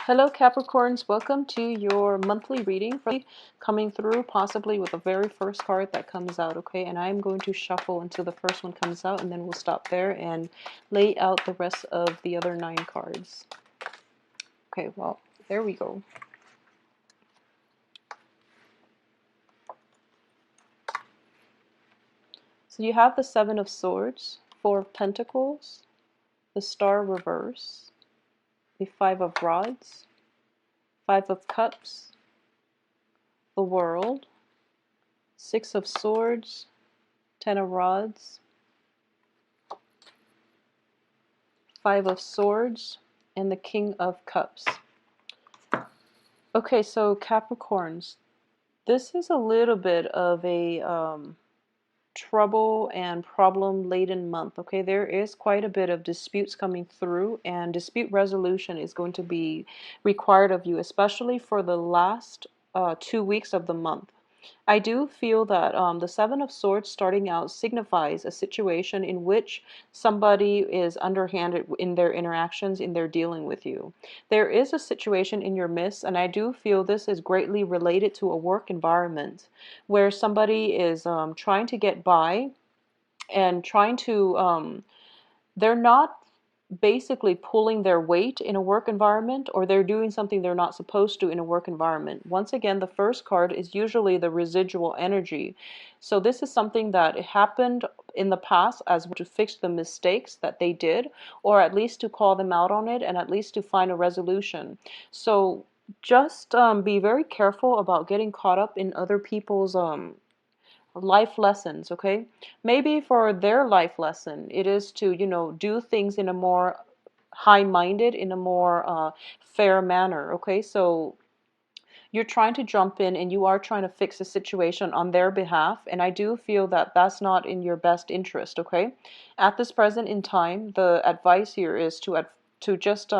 Hello Capricorns, welcome to your monthly reading coming through possibly with the very first card that comes out, okay? And I'm going to shuffle until the first one comes out and then we'll stop there and lay out the rest of the other 9 cards. Okay, well, there we go. So you have the 7 of Swords, 4 of Pentacles, the Star reverse, the 5 of Rods, 5 of Cups, the World, 6 of Swords, 10 of Rods, 5 of Swords, and the King of Cups. Okay, so Capricorns, this is a little bit of a trouble and problem-laden month, okay? There is quite a bit of disputes coming through, and dispute resolution is going to be required of you, especially for the last 2 weeks of the month. I do feel that the 7 of Swords starting out signifies a situation in which somebody is underhanded in their interactions, in their dealing with you. There is a situation in your midst, and I do feel this is greatly related to a work environment where somebody is trying to get by and trying to, they're not basically pulling their weight in a work environment, or they're doing something they're not supposed to in a work environment. Once again, the first card is usually the residual energy. So this is something that happened in the past as to fix the mistakes that they did, or at least to call them out on it and at least to find a resolution. So just be very careful about getting caught up in other people's life lessons, okay? Maybe for their life lesson, it is to, do things in a more high-minded, in a more fair manner, okay? So you're trying to jump in and you are trying to fix a situation on their behalf, and I do feel that that's not in your best interest, okay? At this present in time, the advice here is to just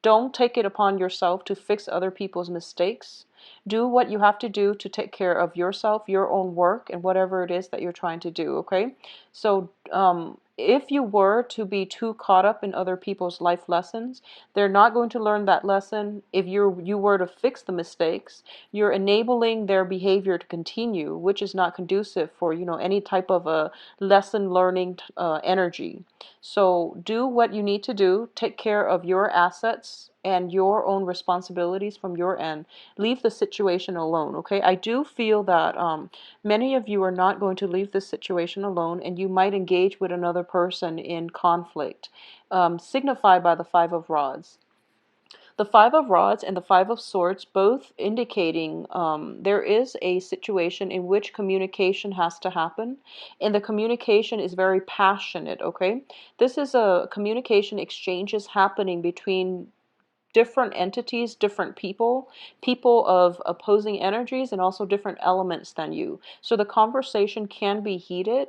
don't take it upon yourself to fix other people's mistakes. Do what you have to do to take care of yourself, your own work, and whatever it is that you're trying to do, okay? So, if you were to be too caught up in other people's life lessons, they're not going to learn that lesson. If you were to fix the mistakes, you're enabling their behavior to continue, which is not conducive for, any type of a lesson learning energy. So do what you need to do, take care of your assets and your own responsibilities from your end. Leave the situation alone, okay? I do feel that many of you are not going to leave this situation alone, and you might engage with another person in conflict, signified by the 5 of Rods. The 5 of Rods and the 5 of Swords both indicating there is a situation in which communication has to happen, and the communication is very passionate, okay? This is a communication exchanges happening between different entities, different people of opposing energies, and also different elements than you. So the conversation can be heated,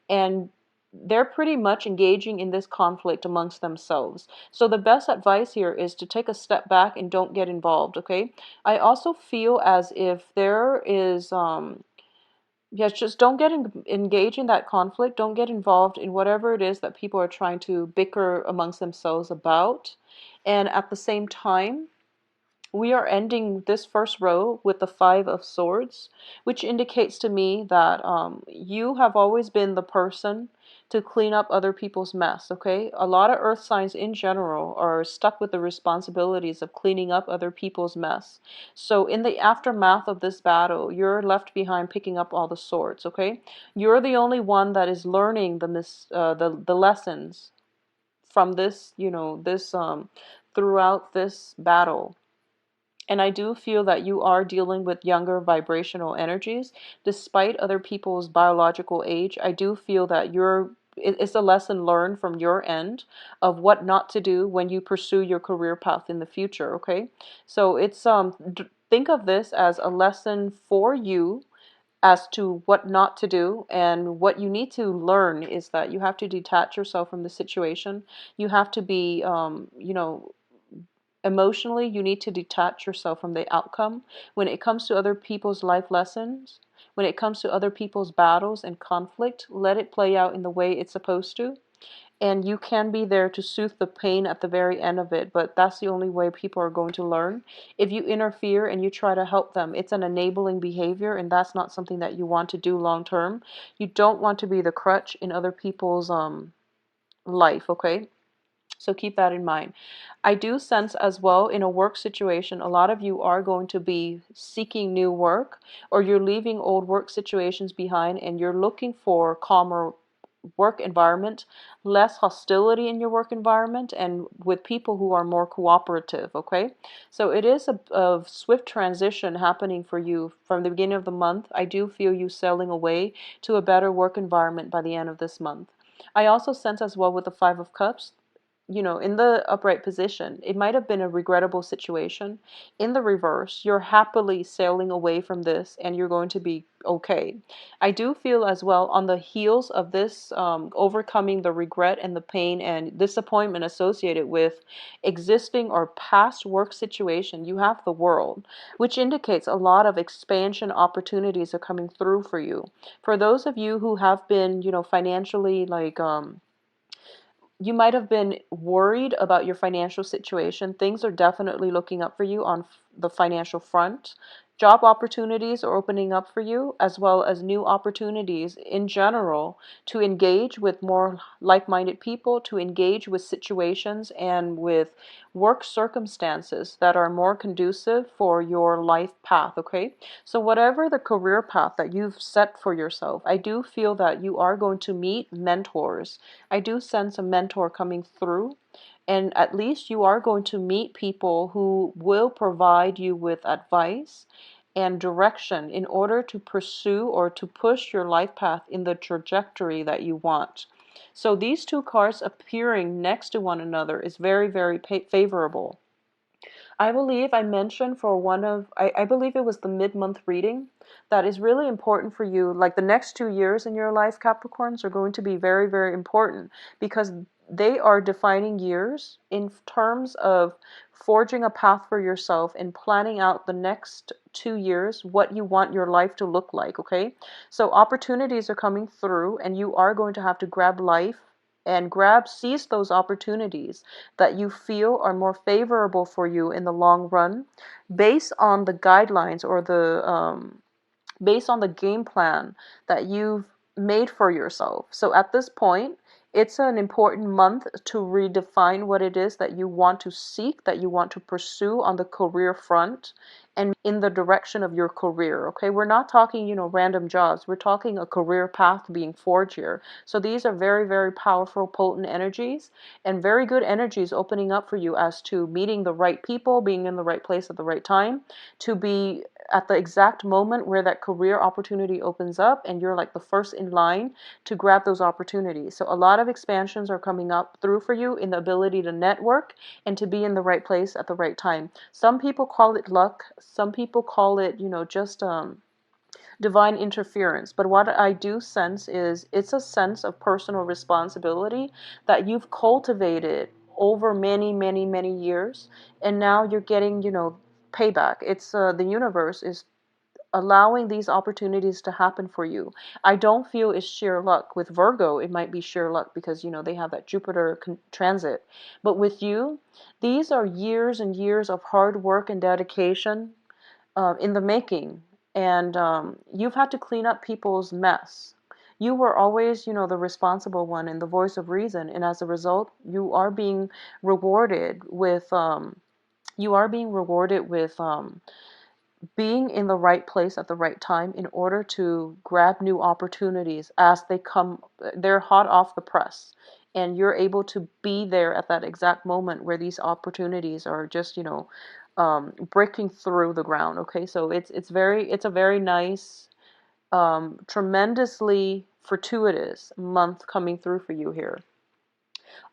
and they're pretty much engaging in this conflict amongst themselves. So the best advice here is to take a step back and don't get involved, okay? I also feel as if there is yes, just don't get engaged in that conflict. Don't get involved in whatever it is that people are trying to bicker amongst themselves about. And at the same time, we are ending this first row with the 5 of Swords, which indicates to me that you have always been the person to clean up other people's mess, okay? A lot of earth signs in general are stuck with the responsibilities of cleaning up other people's mess. So in the aftermath of this battle, you're left behind picking up all the swords, okay? You're the only one that is learning the lessons from this, throughout this battle. And I do feel that you are dealing with younger vibrational energies. Despite other people's biological age, I do feel that it's a lesson learned from your end of what not to do when you pursue your career path in the future, okay? So it's think of this as a lesson for you as to what not to do, and what you need to learn is that you have to detach yourself from the situation. You have to be emotionally, you need to detach yourself from the outcome. When it comes to other people's life lessons, when it comes to other people's battles and conflict, let it play out in the way it's supposed to. and you can be there to soothe the pain at the very end of it, but that's the only way people are going to learn. If you interfere and you try to help them, it's an enabling behavior, and that's not something that you want to do long term. You don't want to be the crutch in other people's life, okay? So keep that in mind. I do sense as well in a work situation, a lot of you are going to be seeking new work, or you're leaving old work situations behind and you're looking for calmer work environment, less hostility in your work environment, and with people who are more cooperative, okay? So it is a swift transition happening for you from the beginning of the month. I do feel you sailing away to a better work environment by the end of this month. I also sense as well with the Five of Cups, in the upright position, it might have been a regrettable situation. In the reverse, you're happily sailing away from this and you're going to be okay. I do feel as well on the heels of this, overcoming the regret and the pain and disappointment associated with existing or past work situation, you have the World, which indicates a lot of expansion opportunities are coming through for you. For those of you who have been, financially like, you might have been worried about your financial situation. Things are definitely looking up for you on the financial front. Job opportunities are opening up for you, as well as new opportunities in general to engage with more like minded people, to engage with situations and with work circumstances that are more conducive for your life path, okay? So, whatever the career path that you've set for yourself, I do feel that you are going to meet mentors. I do sense a mentor coming through, and at least you are going to meet people who will provide you with advice and direction in order to pursue or to push your life path in the trajectory that you want. So these two cards appearing next to one another is very, very favorable. I believe I mentioned for I believe it was the mid-month reading, that is really important for you. Like the next 2 years in your life, Capricorns, are going to be very, very important because they are defining years in terms of forging a path for yourself and planning out the next 2 years, what you want your life to look like, okay? So opportunities are coming through and you are going to have to grab life and seize those opportunities that you feel are more favorable for you in the long run based on the guidelines or based on the game plan that you've made for yourself. So at this point, it's an important month to redefine what it is that you want to seek, that you want to pursue on the career front and in the direction of your career. Okay, we're not talking, random jobs. We're talking a career path being forged here. So these are very, very powerful, potent energies and very good energies opening up for you as to meeting the right people, being in the right place at the right time, to be at the exact moment where that career opportunity opens up and you're like the first in line to grab those opportunities. So a lot of expansions are coming up through for you in the ability to network and to be in the right place at the right time. Some people call it luck. Some people call it, just divine interference. But what I do sense is it's a sense of personal responsibility that you've cultivated over many, many, many years, and now you're getting, payback. It's the universe is allowing these opportunities to happen for you. I don't feel it's sheer luck. With Virgo, it might be sheer luck because, they have that Jupiter transit. But with you, these are years and years of hard work and dedication in the making. And you've had to clean up people's mess. You were always, the responsible one and the voice of reason. And as a result, rewarded with, you are being rewarded with being in the right place at the right time in order to grab new opportunities as they come. They're hot off the press, and you're able to be there at that exact moment where these opportunities are just, breaking through the ground. Okay, so it's a very nice, tremendously fortuitous month coming through for you here.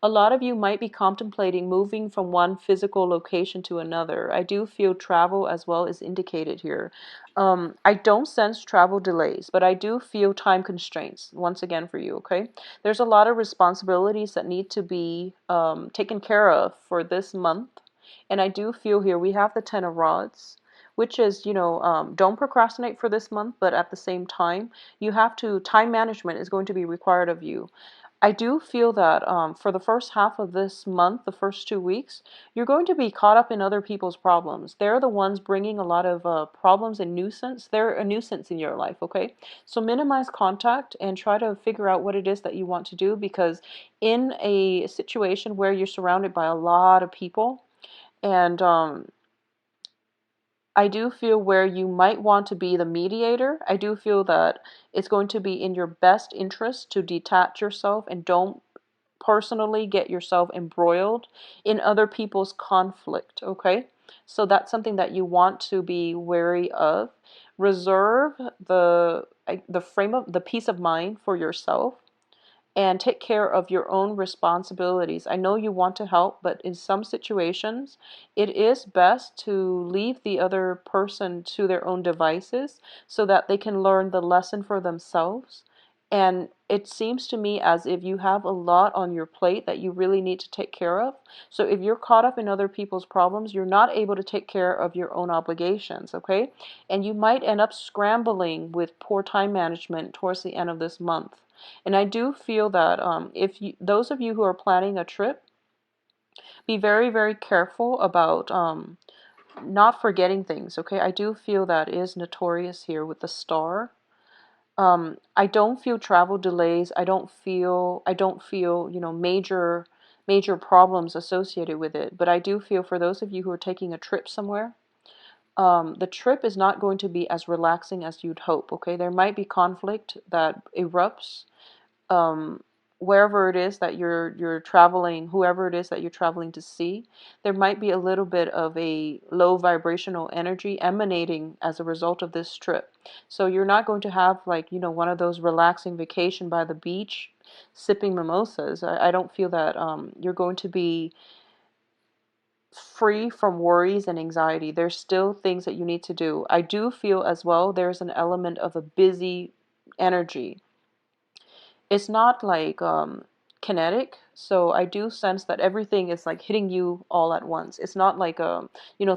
A lot of you might be contemplating moving from one physical location to another. I do feel travel as well is indicated here. I don't sense travel delays, but I do feel time constraints once again for you, okay? There's a lot of responsibilities that need to be taken care of for this month. And I do feel here we have the Ten of Rods, which is, don't procrastinate for this month, but at the same time, time management is going to be required of you. I do feel that for the first half of this month, the first 2 weeks, you're going to be caught up in other people's problems. They're the ones bringing a lot of problems and nuisance. They're a nuisance in your life, okay? So minimize contact and try to figure out what it is that you want to do, because in a situation where you're surrounded by a lot of people, and I do feel where you might want to be the mediator. I do feel that it's going to be in your best interest to detach yourself and don't personally get yourself embroiled in other people's conflict, okay? So that's something that you want to be wary of. Reserve the frame of the peace of mind for yourself, and take care of your own responsibilities. I know you want to help, but in some situations, it is best to leave the other person to their own devices so that they can learn the lesson for themselves. And it seems to me as if you have a lot on your plate that you really need to take care of. So if you're caught up in other people's problems, you're not able to take care of your own obligations, okay? And you might end up scrambling with poor time management towards the end of this month. And I do feel that if you, those of you who are planning a trip, be very, very careful about not forgetting things, okay? I do feel that is notorious here with the star. I don't feel travel delays. I don't feel, major problems associated with it. But I do feel for those of you who are taking a trip somewhere, the trip is not going to be as relaxing as you'd hope, okay? There might be conflict that erupts um, wherever it is that you're traveling, whoever it is that you're traveling to see, there might be a little bit of a low vibrational energy emanating as a result of this trip. So you're not going to have like, one of those relaxing vacation by the beach sipping mimosas. I don't feel that you're going to be free from worries and anxiety. There's still things that you need to do. I do feel as well there's an element of a busy energy. It's not like kinetic, so I do sense that everything is like hitting you all at once. It's not like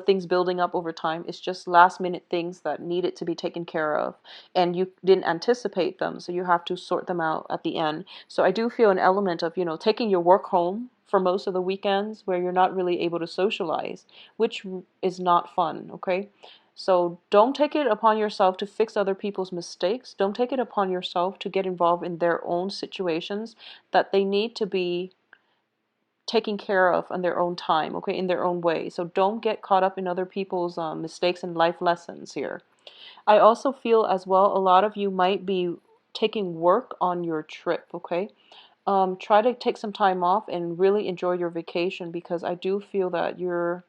things building up over time. It's just last minute things that needed to be taken care of, and you didn't anticipate them, so you have to sort them out at the end. So I do feel an element of taking your work home for most of the weekends where you're not really able to socialize, which is not fun, okay? So don't take it upon yourself to fix other people's mistakes. Don't take it upon yourself to get involved in their own situations that they need to be taken care of on their own time, okay, in their own way. So don't get caught up in other people's mistakes and life lessons here. I also feel as well a lot of you might be taking work on your trip, okay? Try to take some time off and really enjoy your vacation, because I do feel that you're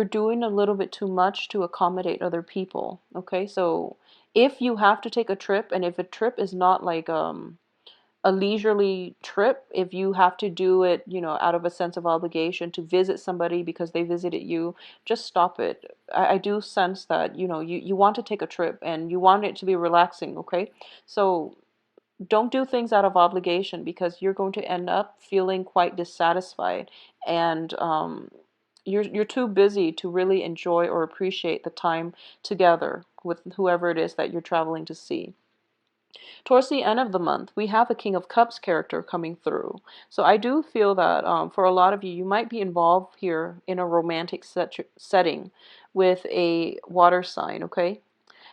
doing a little bit too much to accommodate other people. Okay, so if you have to take a trip, and if a trip is not like a leisurely trip, if you have to do it, out of a sense of obligation to visit somebody because they visited you, just stop it. I do sense that, you want to take a trip and you want it to be relaxing, okay? So don't do things out of obligation, because you're going to end up feeling quite dissatisfied, and you're too busy to really enjoy or appreciate the time together with whoever it is that you're traveling to see. Towards the end of the month, we have a King of Cups character coming through. So I do feel that for a lot of you, you might be involved here in a romantic setting with a water sign, okay?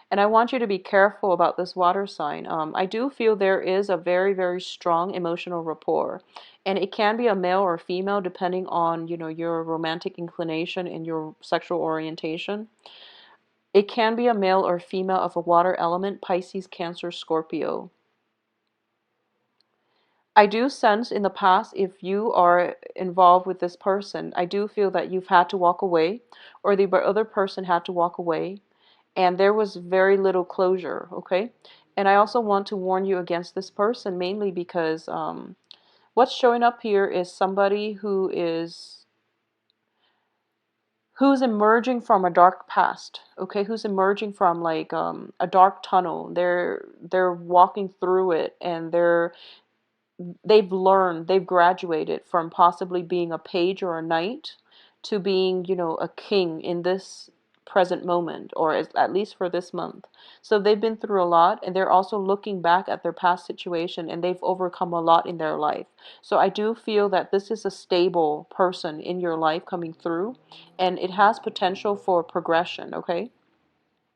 And I want you to be careful about this water sign. I do feel there is a very, very strong emotional rapport. And it can be a male or female depending on, your romantic inclination and your sexual orientation. It can be a male or female of a water element, Pisces, Cancer, Scorpio. I do sense in the past, if you are involved with this person, I do feel that you've had to walk away, or the other person had to walk away, and there was very little closure, okay? And I also want to warn you against this person, mainly because what's showing up here is somebody who's emerging from a dark past, okay? Who's emerging from like a dark tunnel. They're walking through it, and they've graduated from possibly being a page or a knight to being, a king in this present moment, or at least for this month. So they've been through a lot, and they're also looking back at their past situation, and they've overcome a lot in their life. So I do feel that this is a stable person in your life coming through, and it has potential for progression, okay?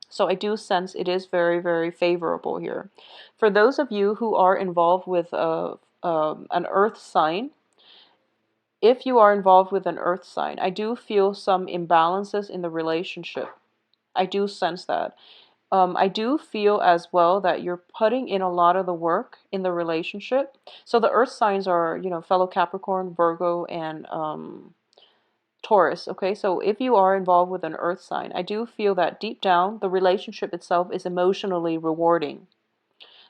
So I do sense it is very, very favorable here. For those of you who are involved with an earth sign, if you are involved with an earth sign, I do feel some imbalances in the relationship. I do sense that. I do feel as well that you're putting in a lot of the work in the relationship. So the earth signs are, fellow Capricorn, Virgo, and Taurus. Okay, so if you are involved with an earth sign, I do feel that deep down, the relationship itself is emotionally rewarding.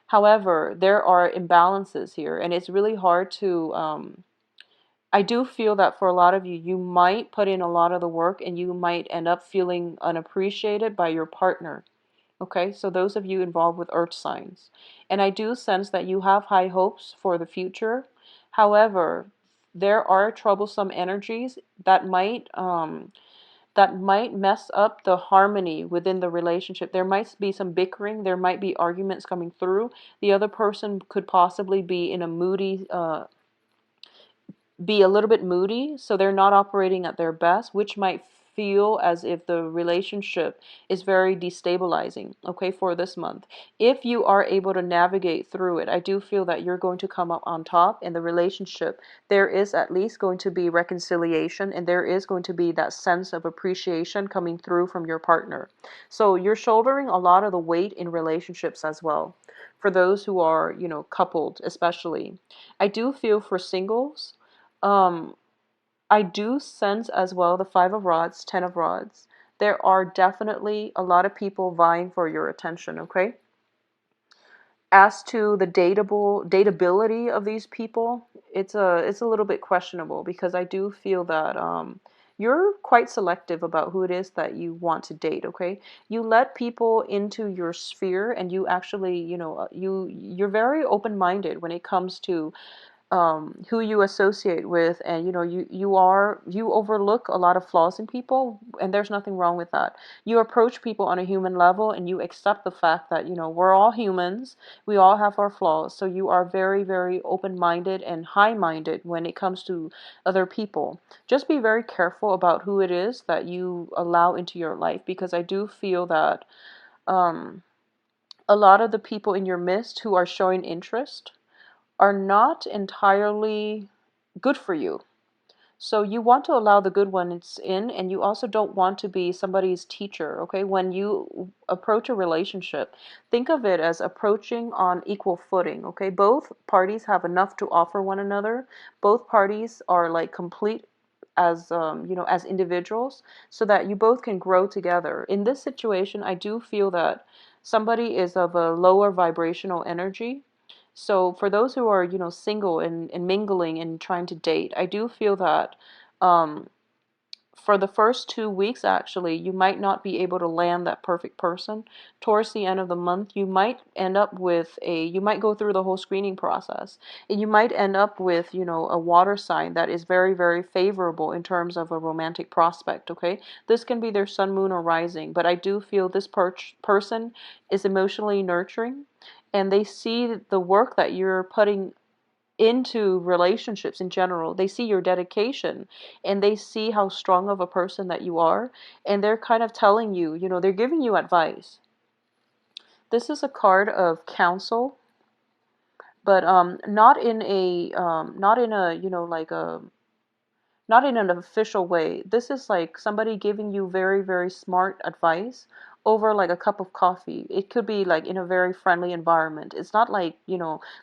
However, there are imbalances here, and it's really hard to I do feel that for a lot of you, you might put in a lot of the work and you might end up feeling unappreciated by your partner. Okay, so those of you involved with earth signs. And I do sense that you have high hopes for the future. However, there are troublesome energies that might mess up the harmony within the relationship. There might be some bickering, there might be arguments coming through. The other person could possibly be in a moody be a little bit moody, so they're not operating at their best, which might feel as if the relationship is very destabilizing, okay, for this month. If you are able to navigate through it, I do feel that you're going to come up on top in the relationship. There is at least going to be reconciliation, and there is going to be that sense of appreciation coming through from your partner. So you're shouldering a lot of the weight in relationships as well. For those who are, coupled, especially. I do feel for singles, um, I do sense as well the Five of Rods, Ten of Rods. There are definitely a lot of people vying for your attention, okay? As to the dateability of these people, it's a little bit questionable because I do feel that you're quite selective about who it is that you want to date, okay? You let people into your sphere, and you actually, you're very open-minded when it comes to who you associate with, and you overlook a lot of flaws in people, and there's nothing wrong with that. You approach people on a human level, and you accept the fact that we're all humans, we all have our flaws, so you are very, very open-minded and high-minded when it comes to other people. Just be very careful about who it is that you allow into your life, because I do feel that um, a lot of the people in your midst who are showing interest are not entirely good for you. So you want to allow the good ones in, and you also don't want to be somebody's teacher, okay? When you approach a relationship, think of it as approaching on equal footing, okay? Both parties have enough to offer one another. Both parties are like complete as as individuals, so that you both can grow together. In this situation, I do feel that somebody is of a lower vibrational energy. So for those who are, single and mingling and trying to date, I do feel that um, for the first 2 weeks, actually, you might not be able to land that perfect person. Towards the end of the month, you might end up with you might go through the whole screening process, and you might end up with, a water sign that is very, very favorable in terms of a romantic prospect, okay? This can be their sun, moon, or rising, but I do feel this person is emotionally nurturing, and they see the work that you're putting into relationships in general. They see your dedication, and they see how strong of a person that you are, and they're kind of telling you, they're giving you advice. This is a card of counsel, but not in a, like a not in an official way. This is like somebody giving you very, very smart advice over like a cup of coffee. It could be like in a very friendly environment. It's not like,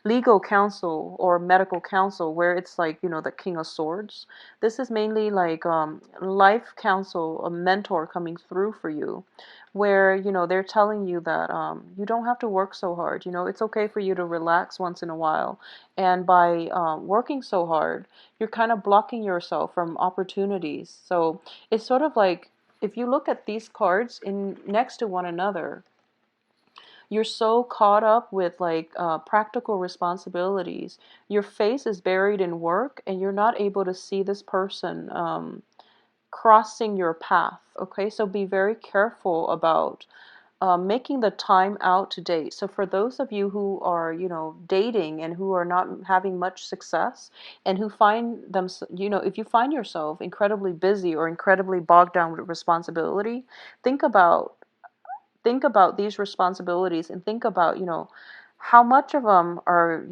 legal counsel or medical counsel where it's like, the King of Swords. This is mainly like life counsel, a mentor coming through for you, where, they're telling you that you don't have to work so hard. It's okay for you to relax once in a while. And by working so hard, you're kind of blocking yourself from opportunities. So it's sort of like, if you look at these cards in next to one another, you're so caught up with like practical responsibilities. Your face is buried in work, and you're not able to see this person crossing your path. Okay, so be very careful about making the time out to date. So for those of you who are, dating and who are not having much success, and who find them, if you find yourself incredibly busy or incredibly bogged down with responsibility, think about these responsibilities, and think about, how much of them are,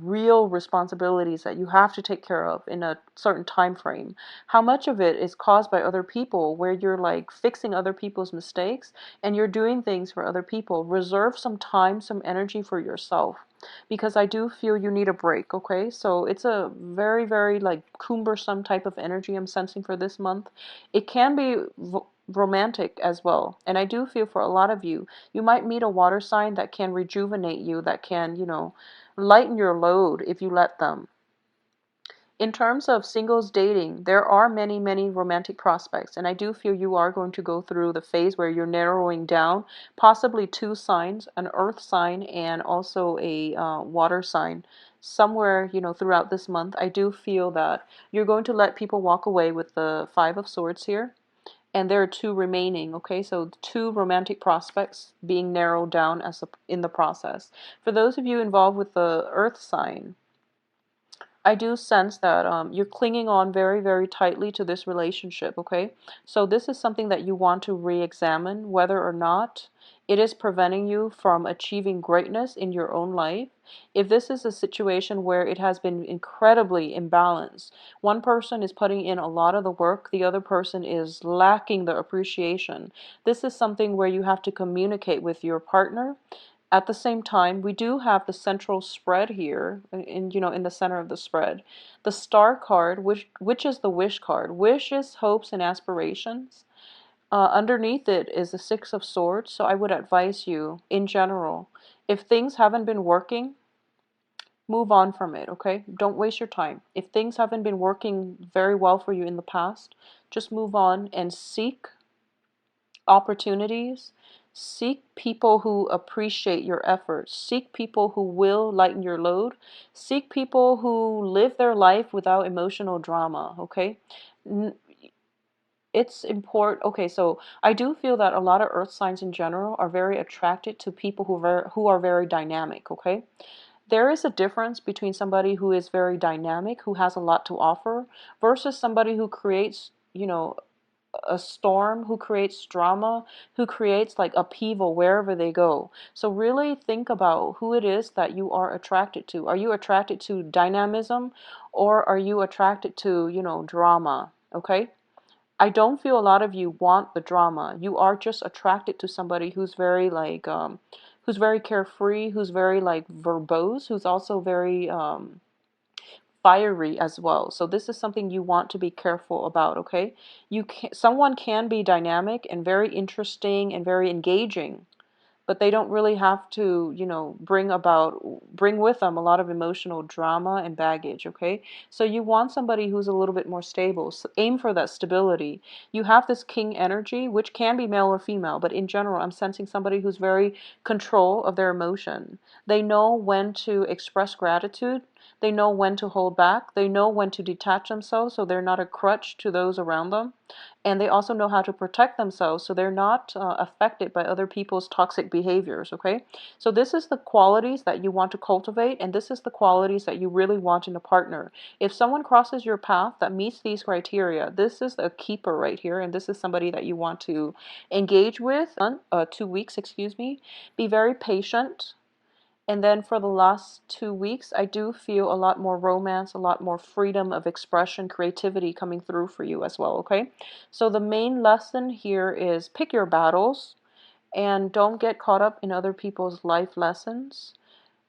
real responsibilities that you have to take care of in a certain time frame. How much of it is caused by other people, where you're like fixing other people's mistakes and you're doing things for other people. Reserve some time, some energy for yourself, because I do feel you need a break. Okay, so it's a very, very like cumbersome type of energy I'm sensing for this month. It can be romantic as well, and I do feel for a lot of you, you might meet a water sign that can rejuvenate you, that can, lighten your load if you let them. In terms of singles dating, there are many, many romantic prospects, and I do feel you are going to go through the phase where you're narrowing down possibly two signs, an earth sign and also a water sign. Somewhere, throughout this month, I do feel that you're going to let people walk away with the Five of Swords here. And there are two remaining, okay? So two romantic prospects being narrowed down in the process. For those of you involved with the earth sign, I do sense that you're clinging on very, very tightly to this relationship, okay? So this is something that you want to re-examine, whether or not it is preventing you from achieving greatness in your own life. If this is a situation where it has been incredibly imbalanced, one person is putting in a lot of the work, the other person is lacking the appreciation. This is something where you have to communicate with your partner. At the same time, we do have the central spread here, in the center of the spread. The star card, which is the wish card. Wishes, hopes, and aspirations. Underneath it is the Six of Swords. So I would advise you, in general, if things haven't been working, move on from it, okay? Don't waste your time. If things haven't been working very well for you in the past, just move on and seek opportunities. Seek people who appreciate your efforts. Seek people who will lighten your load. Seek people who live their life without emotional drama, okay? It's important. Okay, so I do feel that a lot of earth signs in general are very attracted to people who are very dynamic, okay? There is a difference between somebody who is very dynamic, who has a lot to offer, versus somebody who creates, a storm, who creates drama, who creates like upheaval wherever they go. So really think about who it is that you are attracted to. Are you attracted to dynamism, or are you attracted to, drama? Okay? I don't feel a lot of you want the drama. You are just attracted to somebody who's very like who's very carefree, who's very like verbose, who's also very fiery as well. So this is something you want to be careful about, okay? Someone can be dynamic and very interesting and very engaging, but they don't really have to, bring with them a lot of emotional drama and baggage, okay? So you want somebody who's a little bit more stable. So aim for that stability. You have this king energy, which can be male or female, but in general, I'm sensing somebody who's very control of their emotion. They know when to express gratitude. They know when to hold back. They know when to detach themselves so they're not a crutch to those around them. And they also know how to protect themselves so they're not affected by other people's toxic behaviors, okay? So this is the qualities that you want to cultivate, and this is the qualities that you really want in a partner. If someone crosses your path that meets these criteria, this is a keeper right here, and this is somebody that you want to engage with. 2 weeks, excuse me. Be very patient. And then for the last 2 weeks, I do feel a lot more romance, a lot more freedom of expression, creativity coming through for you as well, okay? So the main lesson here is pick your battles and don't get caught up in other people's life lessons.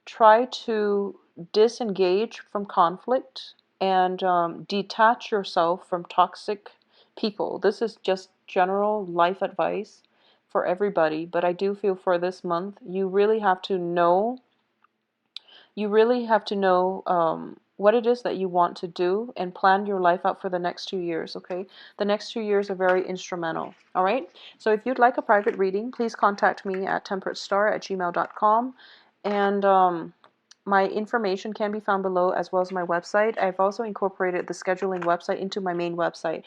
Try to disengage from conflict and detach yourself from toxic people. This is just general life advice for everybody, but I do feel for this month, you really have to know what it is that you want to do and plan your life out for the next 2 years, okay? The next 2 years are very instrumental, all right? So if you'd like a private reading, please contact me at temperatestar@gmail.com. And my information can be found below, as well as my website. I've also incorporated the scheduling website into my main website.